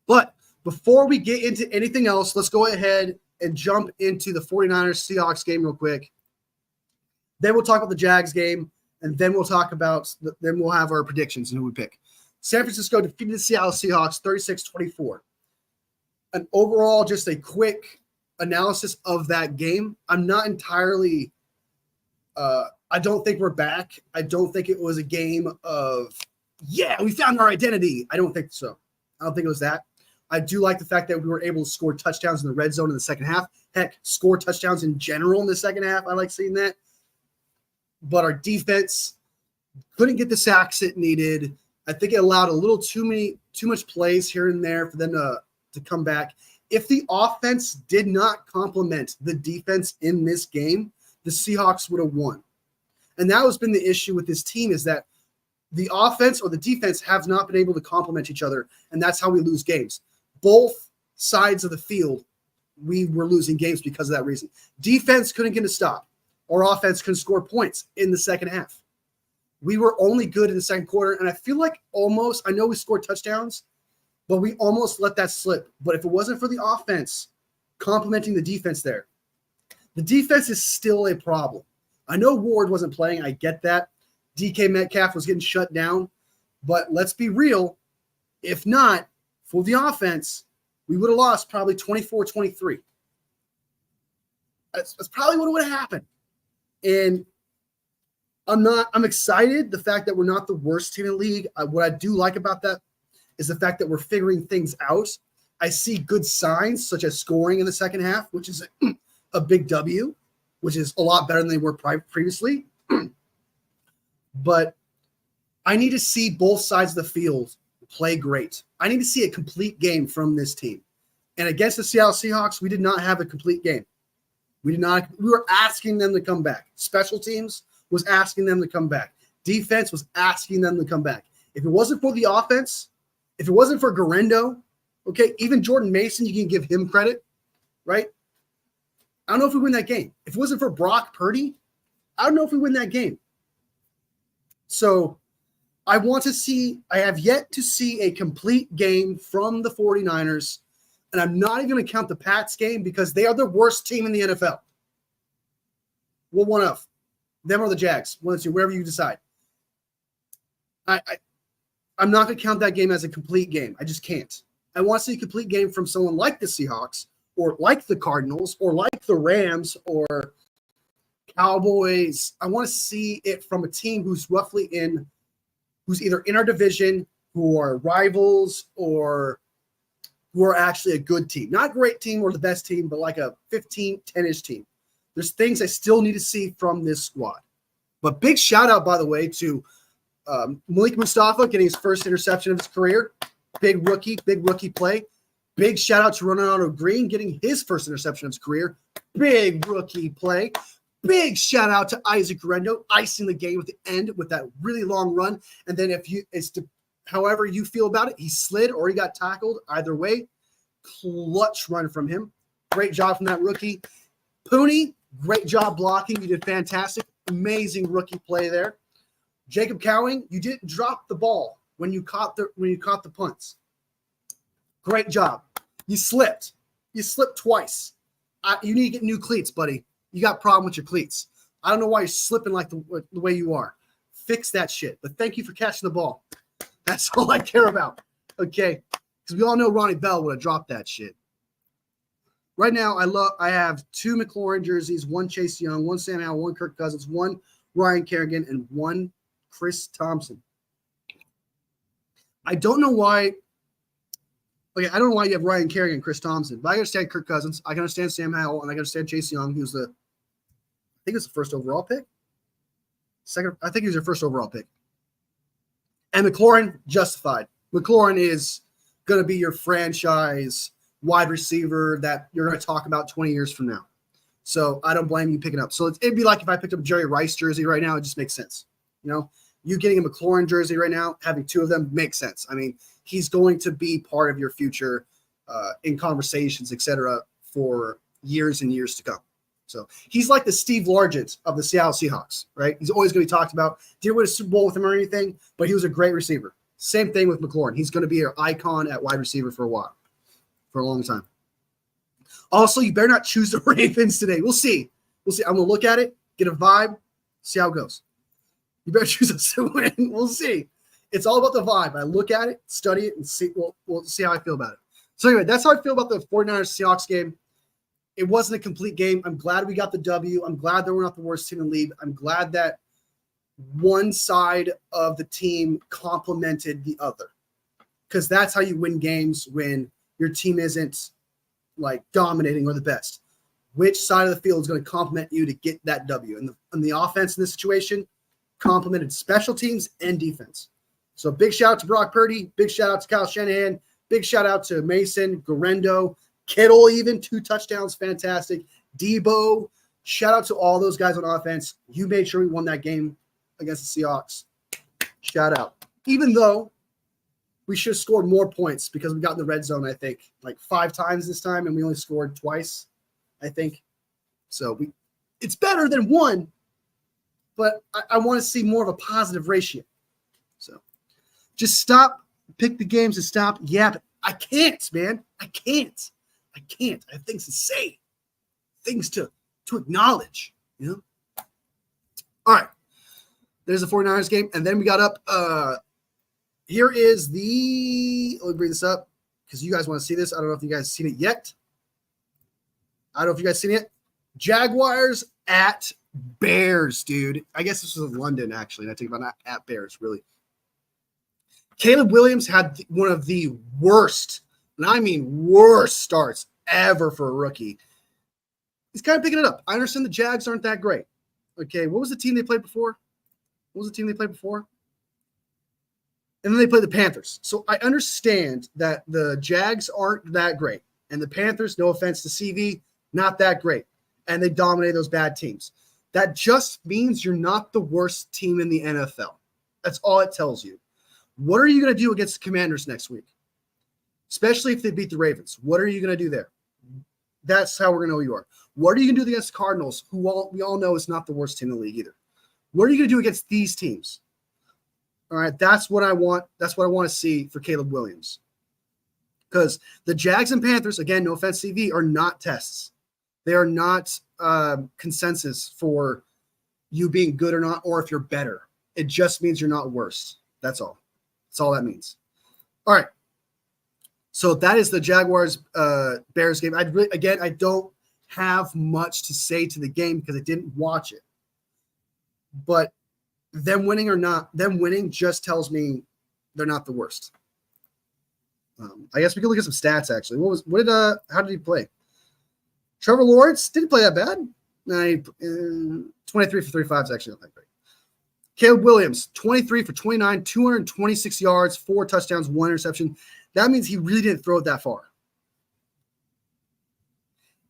but before we get into anything else, let's go ahead and jump into the 49ers-Seahawks game real quick. Then we'll talk about the Jags game, and then we'll talk about then we'll have our predictions and who we pick. San Francisco defeated the Seattle Seahawks 36-24. And overall, just a quick analysis of that game. I'm not entirely I don't think we're back. I don't think it was a game of, yeah, we found our identity. I don't think so. I don't think it was that. I do like the fact that we were able to score touchdowns in the red zone in the second half. Heck, score touchdowns in general in the second half. I like seeing that. But our defense couldn't get the sacks it needed. I think it allowed a little too much plays here and there for them to come back. If the offense did not complement the defense in this game, the Seahawks would have won. And that has been the issue with this team is that the offense or the defense have not been able to complement each other, and that's how we lose games. Both sides of the field, we were losing games because of that reason. Defense couldn't get a stop. Our offense couldn't score points in the second half. We were only good in the second quarter, and I feel like almost – I know we scored touchdowns, but we almost let that slip. But if it wasn't for the offense complementing the defense there, the defense is still a problem. I know Ward wasn't playing. I get that. DK Metcalf was getting shut down. But let's be real. If not, for the offense, we would have lost probably 24-23. That's probably what would have happened. And I'm excited the fact that we're not the worst team in the league. What I do like about that is the fact that we're figuring things out. I see good signs, such as scoring in the second half, which is a big W, which is a lot better than they were previously. But I need to see both sides of the field play great. I need to see a complete game from this team. And against the Seattle Seahawks, we did not have a complete game. We were asking them to come back. Special teams was asking them to come back. Defense was asking them to come back. If it wasn't for the offense, if it wasn't for Garendo, okay, even Jordan Mason, you can give him credit, right? I don't know if we win that game. If it wasn't for Brock Purdy, I don't know if we win that game. So I have yet to see a complete game from the 49ers, and I'm not even going to count the Pats game because they are the worst team in the NFL. Well, one of them or the Jags, one of the two, wherever you decide. I'm not going to count that game as a complete game. I just can't. I want to see a complete game from someone like the Seahawks or like the Cardinals or like the Rams or Cowboys. I want to see it from a team who's either in our division, who are rivals, or who are actually a good team. Not a great team or the best team, but like a 15, 10-ish team. There's things I still need to see from this squad. But big shout out, by the way, to Malik Mustafa getting his first interception of his career. Big rookie play. Big shout out to Ronaldo Green getting his first interception of his career. Big rookie play. Big shout out to Isaac Rendo icing the game at the end with that really long run. And then however you feel about it, he slid or he got tackled. Either way, clutch run from him. Great job from that rookie. Pooney, great job blocking. You did fantastic. Amazing rookie play there. Jacob Cowing, you didn't drop the ball when you caught the punts. Great job. You slipped. You slipped twice. You need to get new cleats, buddy. You got a problem with your cleats. I don't know why you're slipping like the way you are. Fix that shit. But thank you for catching the ball. That's all I care about. Okay? Because we all know Ronnie Bell would have dropped that shit. Right now, I have 2 McLaurin jerseys, 1 Chase Young, 1 Sam Howell, 1 Kirk Cousins, 1 Ryan Kerrigan, and 1 Chris Thompson. I don't know why. Okay, I don't know why you have Ryan Kerrigan and Chris Thompson, but I understand Kirk Cousins. I can understand Sam Howell, and I can understand Chase Young, who's I think it's the first overall pick. I think he was your first overall pick. And McLaurin, justified. McLaurin is going to be your franchise wide receiver that you're going to talk about 20 years from now. So I don't blame you picking up. So it'd be like if I picked up a Jerry Rice jersey right now, it just makes sense. You know, you getting a McLaurin jersey right now, having 2 of them makes sense. I mean, he's going to be part of your future in conversations, etc., for years and years to come. So he's like the Steve Largent of the Seattle Seahawks, right? He's always going to be talked about. Didn't win a Super Bowl with him or anything, but he was a great receiver. Same thing with McLaurin. He's going to be an icon at wide receiver for a while, for a long time. Also, you better not choose the Ravens today. We'll see. I'm going to look at it, get a vibe, see how it goes. You better choose us to win. We'll see. It's all about the vibe. I look at it, study it, and see. We'll see how I feel about it. So anyway, that's how I feel about the 49ers Seahawks game. It wasn't a complete game. I'm glad we got the W. I'm glad that we're not the worst team in the league. I'm glad that one side of the team complemented the other, because that's how you win games when your team isn't like dominating or the best. Which side of the field is going to complement you to get that W? And the offense in this situation complemented special teams and defense. So big shout out to Brock Purdy. Big shout out to Kyle Shanahan. Big shout out to Mason, Garendo, Kittle, even 2 touchdowns. Fantastic. Debo. Shout out to all those guys on offense. You made sure we won that game against the Seahawks. Shout out. Even though we should have scored more points because we got in the red zone, I think, like 5 times this time, and we only scored twice, I think. So it's better than 1, but I want to see more of a positive ratio. So just stop, pick the games and stop yapping. I can't, man. I can't. I have things to say, things to acknowledge, you know? All right. There's the 49ers game. And then we got up. Here is let me bring this up because you guys want to see this. I don't know if you guys have seen it yet. Jaguars at Bears, dude. I guess this was in London, actually. And I think about not at Bears, really. Caleb Williams had one of the worst, and I mean worst starts ever for a rookie. He's kind of picking it up. I understand the Jags aren't that great. Okay, what was the team they played before? And then they played the Panthers. So I understand that the Jags aren't that great. And the Panthers, no offense to CV, not that great. And they dominated those bad teams. That just means you're not the worst team in the NFL. That's all it tells you. What are you going to do against the Commanders next week? Especially if they beat the Ravens. What are you going to do there? That's how we're gonna know who you are. What are you gonna do against Cardinals, who we all know is not the worst team in the league either? What are you gonna do against these teams? All right, that's what I want. That's what I want to see for Caleb Williams. Because the Jags and Panthers, again, no offense, CV, are not tests. They are not consensus for you being good or not, or if you're better. It just means you're not worse. That's all. That's all that means. All right. So that is the Jaguars Bears game. I don't have much to say to the game because I didn't watch it. But them winning or not, them winning just tells me they're not the worst. I guess we could look at some stats actually. How did he play? Trevor Lawrence didn't play that bad. 23 for 35 is actually not that great. Caleb Williams, 23 for 29, 226 yards, 4 touchdowns, 1 interception. That means he really didn't throw it that far.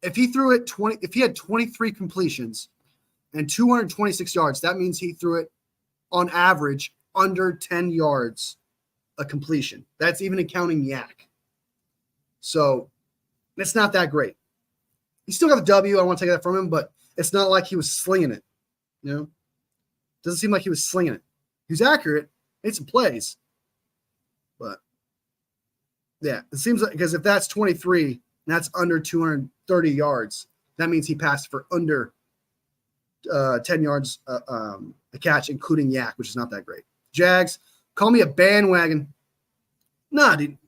If he had 23 completions and 226 yards, that means he threw it on average under 10 yards a completion. That's even accounting yak. So it's not that great. He still got the W. I don't want to take that from him, but it's not like he was slinging it. You know, doesn't seem like he was slinging it. He was accurate, made some plays, but yeah, it seems like because if that's 23 and that's under 230 yards, that means he passed for under 10 yards a catch, including yak, which is not that great. Jags, call me a bandwagon. Nah, dude.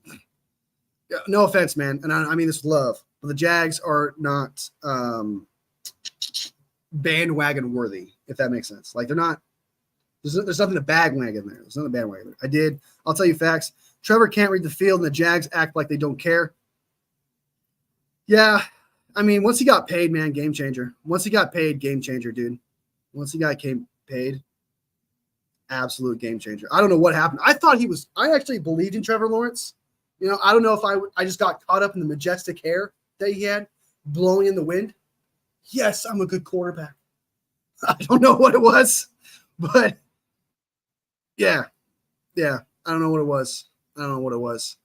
No offense, man, and I mean this with love, but the Jags are not bandwagon worthy, if that makes sense. Like they're not. There's nothing to bagwagon there. There's nothing to bandwagon there. I'll tell you facts. Trevor can't read the field, and the Jags act like they don't care. Yeah, I mean, once he got paid, man, game changer. Once he got paid, game changer, dude. Once he got paid, absolute game changer. I don't know what happened. I actually believed in Trevor Lawrence. You know, I don't know if I just got caught up in the majestic hair that he had blowing in the wind. Yes, I'm a good quarterback. I don't know what it was, but yeah. I don't know what it was.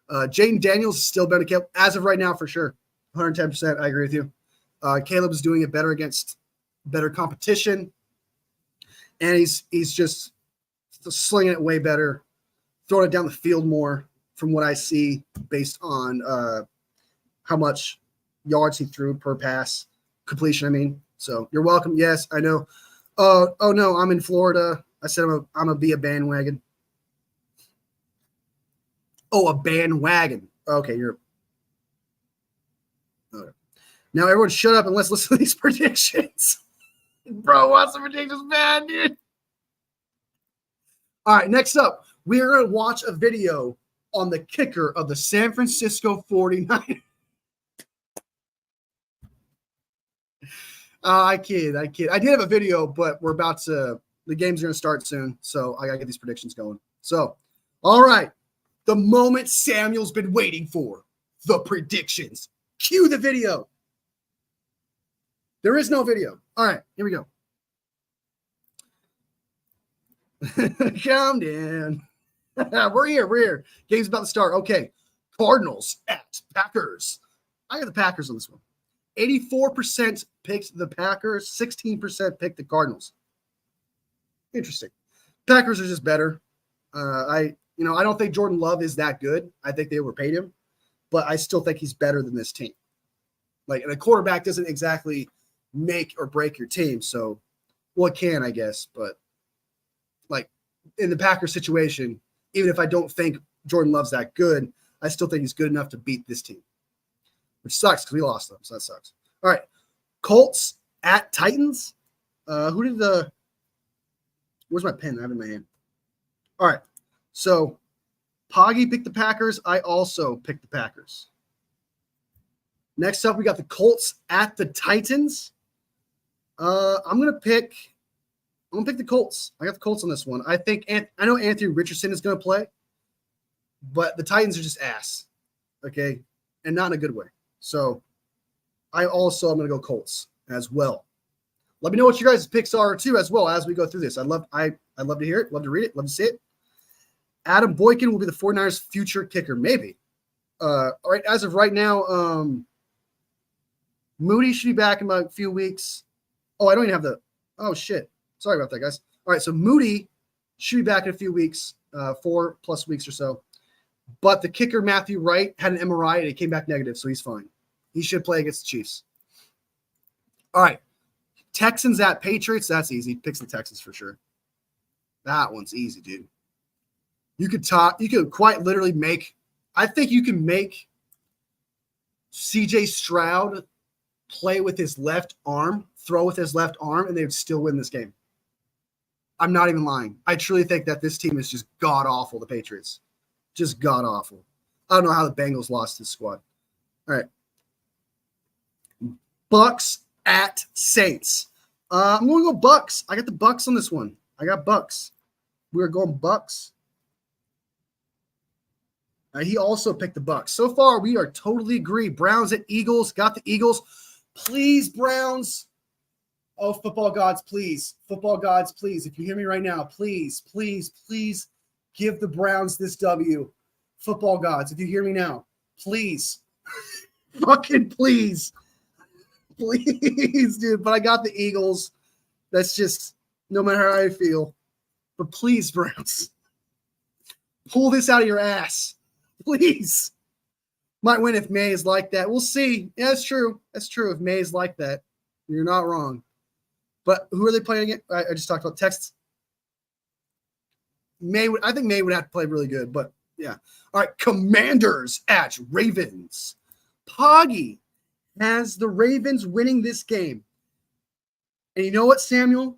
Jaden Daniels is still better Caleb as of right now for sure. 110%. I agree with you. Caleb is doing it better against better competition, and he's just slinging it way better, throwing it down the field more from what I see based on how much yards he threw per pass completion. I mean, so you're welcome. Yes, I know. Oh no, I'm in Florida. I said I'm gonna be a bandwagon. Oh, a bandwagon. Okay, you're. Okay. Now everyone shut up and let's listen to these predictions. Bro, what's the predictions, man, dude? All right, next up, we are going to watch a video on the kicker of the San Francisco 49ers. I kid. I did have a video, but the game's going to start soon, so I got to get these predictions going. So, all right, the moment Samuel's been waiting for, the predictions. Cue the video. There is no video. All right, here we go. Calm down. We're here. Game's about to start. Okay. Cardinals at Packers. I got the Packers on this one. 84% picked the Packers. 16% picked the Cardinals. Interesting. Packers are just better. I don't think Jordan Love is that good. I think they overpaid him, but I still think he's better than this team. And a quarterback doesn't exactly make or break your team. So, it can, I guess, but in the Packers situation, even if I don't think Jordan Love's that good, I still think he's good enough to beat this team, which sucks because we lost them. So that sucks. All right. Colts at Titans. Where's my pen? I have it in my hand. All right. So Poggy picked the Packers. I also picked the Packers. Next up, we got the Colts at the Titans. I'm going to pick the Colts. I got the Colts on this one. I know Anthony Richardson is going to play, but the Titans are just ass, okay, and not in a good way. So I'm going to go Colts as well. Let me know what your guys' picks are too, as well as we go through this. I'd love to hear it, love to read it, love to see it. Adam Boykin will be the 49ers' future kicker, maybe. All right, as of right now, Moody should be back in about a few weeks. Oh, I don't even have the – oh, shit. Sorry about that, guys. All right, so Moody should be back in a few weeks, 4+ weeks or so. But the kicker, Matthew Wright, had an MRI and it came back negative, so he's fine. He should play against the Chiefs. All right. Texans at Patriots. That's easy. Picks the Texans for sure. That one's easy, dude. You could quite literally make – I think you can make C.J. Stroud play with his left arm, throw with his left arm, and they would still win this game. I'm not even lying. I truly think that this team is just god-awful, the Patriots. Just god-awful. I don't know how the Bengals lost this squad. All right. Bucks at Saints. I'm going to go Bucks. I got the Bucks on this one. I got Bucks. We're going Bucks. He also picked the Bucks. So far, we are totally agree. Browns at Eagles. Got the Eagles. Please, Browns. Oh, football gods, please. Football gods, please. If you hear me right now, please, please, please give the Browns this W. Football gods, if you hear me now, please. Fucking please. Please, dude. But I got the Eagles. That's just no matter how I feel. But please, Browns. Pull this out of your ass. Please. Might win if May is like that. We'll see. Yeah, that's true. That's true. If May is like that, you're not wrong. But who are they playing against? I just talked about Texas. I think May would have to play really good, but yeah. All right, Commanders at Ravens. Poggy has the Ravens winning this game. And you know what, Samuel?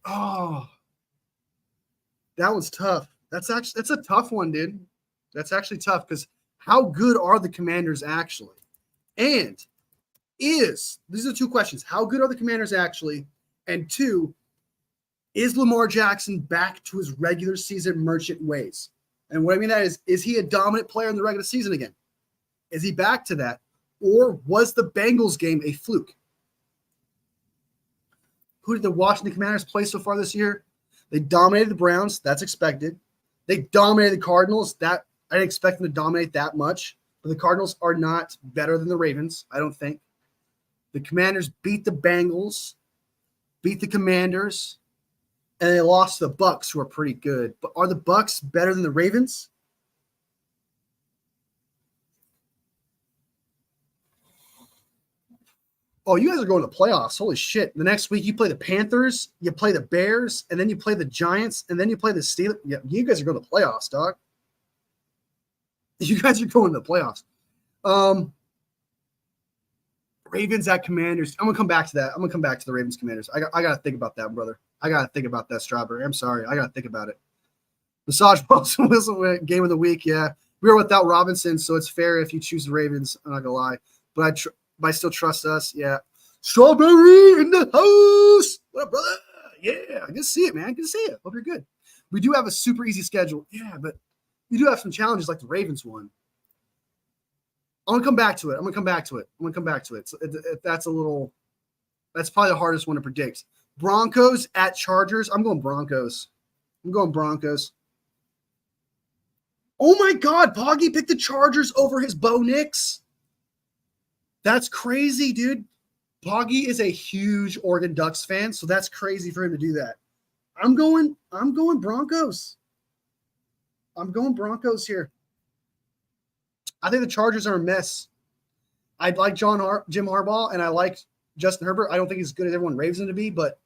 Oh, that was tough. That's a tough one, dude. That's actually tough because how good are the Commanders actually? And these are two questions. How good are the Commanders actually? And two, is Lamar Jackson back to his regular season merchant ways? And what I mean that is he a dominant player in the regular season again? Is he back to that? Or was the Bengals game a fluke? Who did the Washington Commanders play so far this year? They dominated the Browns. That's expected. They dominated the Cardinals. That I didn't expect them to dominate that much. But the Cardinals are not better than the Ravens, I don't think. The Commanders beat the Bengals, beat the Commanders, and they lost to the Bucks, who are pretty good. But are the Bucks better than the Ravens? Oh, you guys are going to the playoffs. Holy shit. The next week you play the Panthers, you play the Bears, and then you play the Giants, and then you play the Steelers. Yeah, you guys are going to the playoffs, dog. You guys are going to the playoffs. Ravens at Commanders. I'm going to come back to that. I'm going to come back to the Ravens Commanders. I got to think about that, brother. I got to think about that, Strawberry. I'm sorry. I got to think about it. Massage Wilson game of the week, yeah. We were without Robinson, so it's fair if you choose the Ravens. I'm not going to lie. But I still trust us, yeah. Strawberry in the house. What up, brother? Yeah, I can see it, man. I can see it. Hope you're good. We do have a super easy schedule. Yeah, but we do have some challenges like the Ravens one. I'm going to come back to it. So that's probably the hardest one to predict. Broncos at Chargers. I'm going Broncos. Oh, my God. Poggy picked the Chargers over his Bo Nix. That's crazy, dude. Poggy is a huge Oregon Ducks fan, so that's crazy for him to do that. I'm going Broncos. I'm going Broncos here. I think the Chargers are a mess. I like Jim Harbaugh, and I like Justin Herbert. I don't think he's as good as everyone raves him to be, but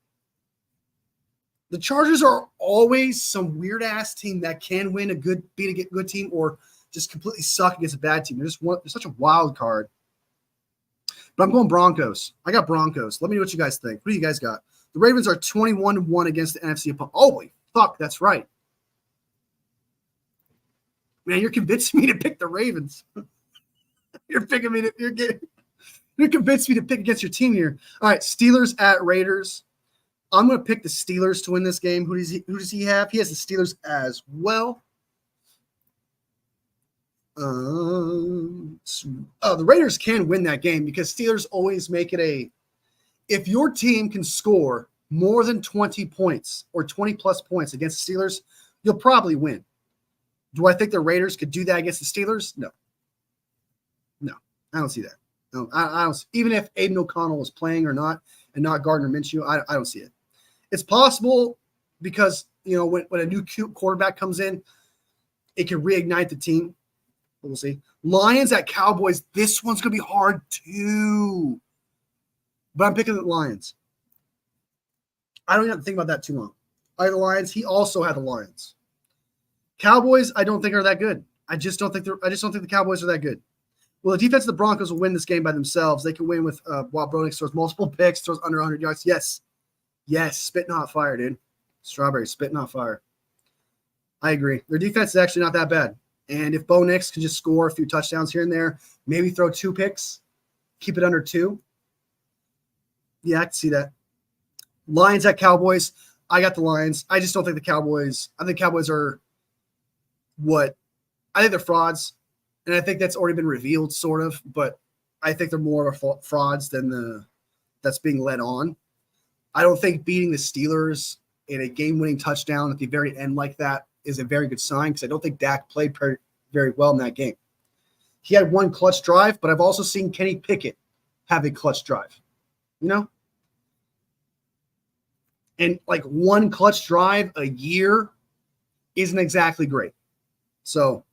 the Chargers are always some weird-ass team that can beat a good team or just completely suck against a bad team. They're such a wild card. But I'm going Broncos. I got Broncos. Let me know what you guys think. What do you guys got? The Ravens are 21-1 against the NFC opponent. Holy fuck, that's right. Man, you're convincing me to pick the Ravens. You're convincing me to pick against your team here. All right, Steelers at Raiders. I'm going to pick the Steelers to win this game. Who does he have? He has the Steelers as well. The Raiders can win that game because Steelers always make it if your team can score more than 20 points or 20 plus points against the Steelers, you'll probably win. Do I think the Raiders could do that against the Steelers? No. No, I don't see that. No, I don't. Even if Aiden O'Connell was playing or not, and not Gardner Minshew, I don't see it. It's possible because, you know, when a new quarterback comes in, it can reignite the team. We'll see. Lions at Cowboys. This one's going to be hard too. But I'm picking the Lions. I don't even have to think about that too long. I had the Lions. He also had the Lions. Cowboys, I don't think are that good. I just don't think the Cowboys are that good. Well, the defense of the Broncos will win this game by themselves. They can win with Bob Brodnick throws multiple picks, throws under 100 yards. Yes. Spitting hot fire, dude. Strawberry, spitting hot fire. I agree. Their defense is actually not that bad. And if Bo Nix can just score a few touchdowns here and there, maybe throw 2 picks, keep it under 2. Yeah, I can see that. Lions at Cowboys. I got the Lions. I just don't think the Cowboys – I think Cowboys are what – I think they're frauds, and I think that's already been revealed sort of, but I think they're more of a frauds than that's being led on. I don't think beating the Steelers in a game-winning touchdown at the very end like that is a very good sign because I don't think Dak played very well in that game. He had one clutch drive, but I've also seen Kenny Pickett have a clutch drive, you know? And like one clutch drive a year isn't exactly great. So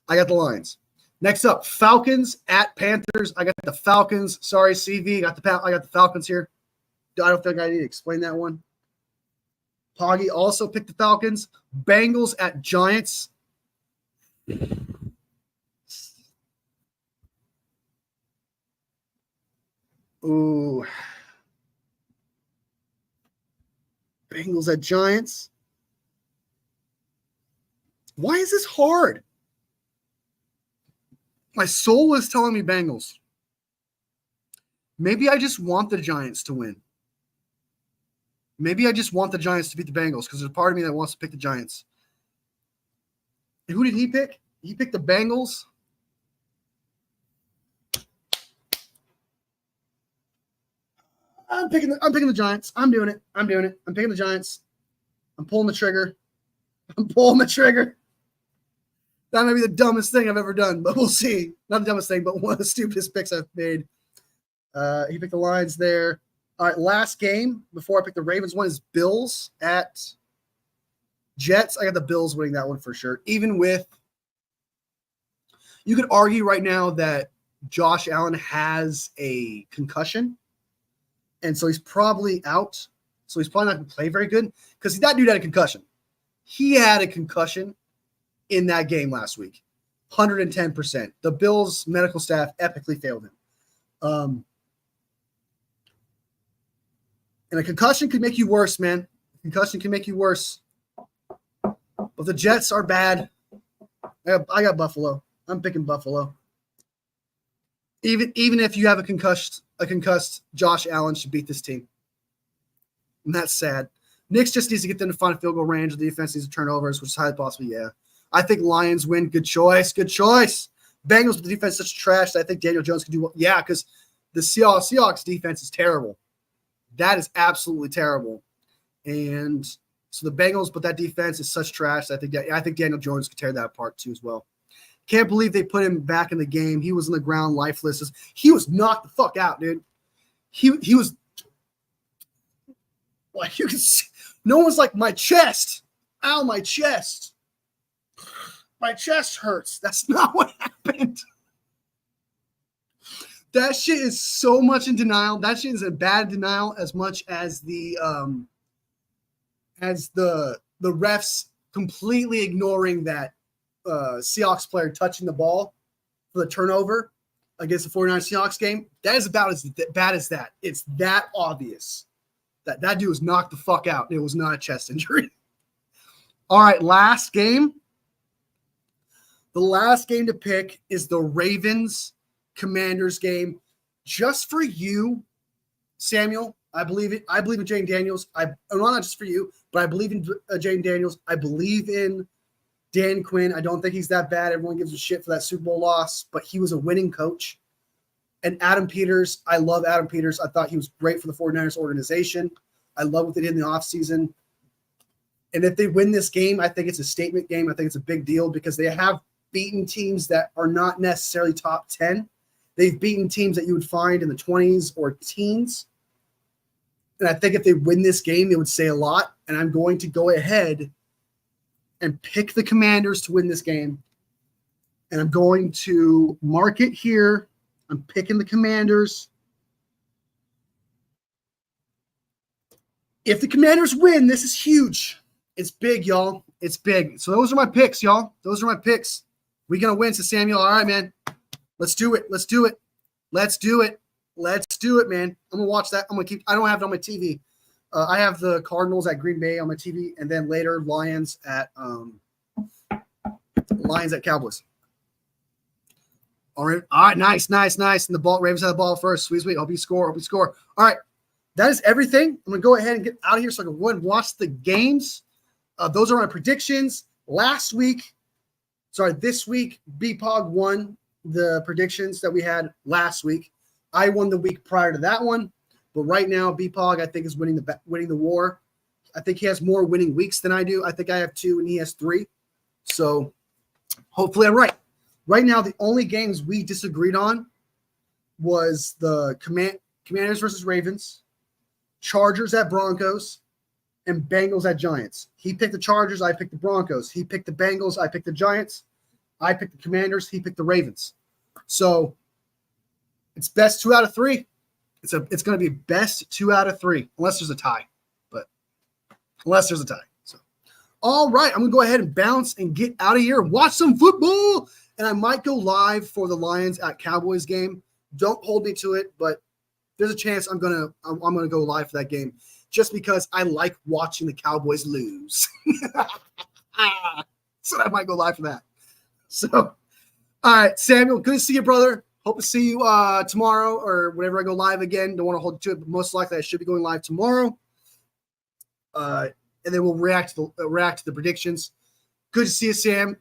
I got the Lions. Next up, Falcons at Panthers. I got the Falcons. Sorry, CV. I got the Falcons here. I don't think I need to explain that one. Poggy also picked the Falcons. Bengals at Giants. Ooh. Bengals at Giants. Why is this hard? My soul is telling me Bengals. Maybe I just want the Giants to win. Maybe I just want the Giants to beat the Bengals because there's a part of me that wants to pick the Giants. And who did he pick? He picked the Bengals. I'm picking the Giants. I'm doing it. I'm picking the Giants. I'm pulling the trigger. That might be the dumbest thing I've ever done, but we'll see. Not the dumbest thing, but one of the stupidest picks I've made. He picked the Lions there. All right, last game before I pick the Ravens one is Bills at Jets. I got the Bills winning that one for sure. Even with – you could argue right now that Josh Allen has a concussion, and so he's probably out. So he's probably not going to play very good because that dude had a concussion. He had a concussion in that game last week, 110%. The Bills' medical staff epically failed him. And a concussion could make you worse, man. A concussion can make you worse. But the Jets are bad. I got Buffalo. I'm picking Buffalo. Even if you have a concussed Josh Allen should beat this team. And that's sad. Knicks just needs to get them to find a field goal range. The defense needs to turnovers, which is highly possible. Yeah. I think Lions win. Good choice. Bengals, but the defense is such trash that I think Daniel Jones can do well. Yeah, because the Seahawks defense is terrible. That is absolutely terrible. And so the Bengals, but that defense is such trash. I think Daniel Jones could tear that apart too as well. Can't believe they put him back in the game. He was on the ground lifeless. He was knocked the fuck out, dude. He was like, you can see, no one's like, my chest. Ow, my chest. My chest hurts. That's not what happened. That shit is so much in denial. That shit is a bad denial as much as the refs completely ignoring that Seahawks player touching the ball for the turnover against the 49 Seahawks game. That is about as bad as that. It's that obvious that dude was knocked the fuck out. It was not a chest injury. All right, last game. The last game to pick is the Ravens-Commanders game. Just for you, Samuel, I believe it. I believe in Jane Daniels. Not just for you, but I believe in Jane Daniels. I believe in Dan Quinn. I don't think he's that bad. Everyone gives a shit for that Super Bowl loss, but he was a winning coach. And Adam Peters, I love Adam Peters. I thought he was great for the 49ers organization. I love what they did in the offseason. And if they win this game, I think it's a statement game. I think it's a big deal because they have beaten teams that are not necessarily top 10. They've beaten teams that you would find in the 20s or teens. And I think if they win this game, it would say a lot. And I'm going to go ahead and pick the Commanders to win this game. And I'm going to mark it here. I'm picking the Commanders. If the Commanders win, this is huge. It's big, y'all. It's big. So those are my picks, y'all. Those are my picks. We're going to win, so Samuel. All right, man. Let's do it. Let's do it. Let's do it. Let's do it, man. I'm going to watch that. I'm going to keep – I don't have it on my TV. I have the Cardinals at Green Bay on my TV, and then later Lions at Cowboys. All right, nice. And the ball, Ravens have the ball first. Sweet. Hope you score. All right, that is everything. I'm going to go ahead and get out of here so I can go and watch the games. Those are my predictions. This week, BPOG won the predictions that we had last week. I won the week prior to that one. But right now, BPOG, I think, is winning the war. I think he has more winning weeks than I do. I think I have 2 and he has 3. So hopefully I'm right. Right now, the only games we disagreed on was the Commanders versus Ravens, Chargers at Broncos, and Bengals at Giants. He picked the Chargers. I picked the Broncos. He picked the Bengals. I picked the Giants. I picked the Commanders. He picked the Ravens. So it's best 2 out of 3. It's going to be best 2 out of 3, unless there's a tie. So, all right, I'm going to go ahead and bounce and get out of here and watch some football. And I might go live for the Lions at Cowboys game. Don't hold me to it, but there's a chance I'm gonna go live for that game just because I like watching the Cowboys lose. So I might go live for that. So, all right, Samuel, good to see you, brother. Hope to see you tomorrow or whenever I go live again. Don't want to hold you to it, but most likely I should be going live tomorrow. And then we'll react to the predictions. Good to see you, Sam.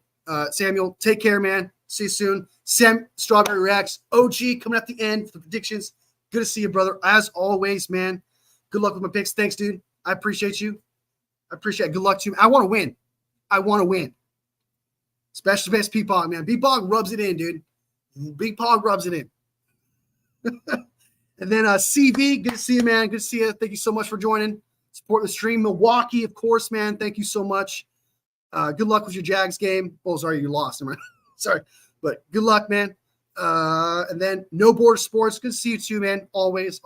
Samuel, take care, man. See you soon. Sam Strawberry Reacts, OG coming at the end for the predictions. Good to see you, brother. As always, man. Good luck with my picks. Thanks, dude. I appreciate you. I appreciate it. Good luck to you. I want to win. Special best P-Pog, man. P-Pog rubs it in, dude. P-Pog rubs it in. And then CV, good to see you, man. Good to see you. Thank you so much for joining. Support the stream. Milwaukee, of course, man. Thank you so much. Good luck with your Jags game. Oh, sorry, you lost. Sorry. But good luck, man. And then No Border Sports. Good to see you too, man. Always.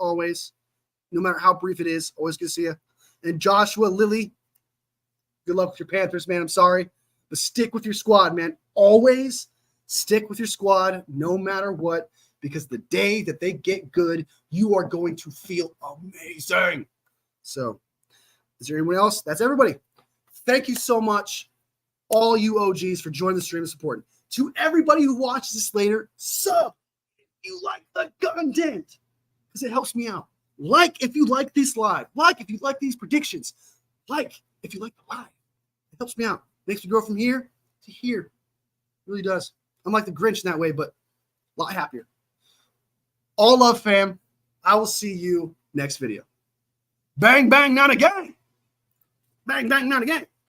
No matter how brief it is. Always good to see you. And Joshua Lilly. Good luck with your Panthers, man. I'm sorry. But stick with your squad, man. Always stick with your squad no matter what. Because the day that they get good, you are going to feel amazing. So, is there anyone else? That's everybody. Thank you so much, all you OGs, for joining the stream and supporting. To everybody who watches this later, sub if you like the content, because it helps me out. Like if you like this live. Like if you like these predictions. Like if you like the live. It helps me out. Makes me grow from here to here. It really does. I'm like the Grinch in that way, but a lot happier. All love, fam. I will see you next video. Bang, bang, not again. Bang, bang, not again.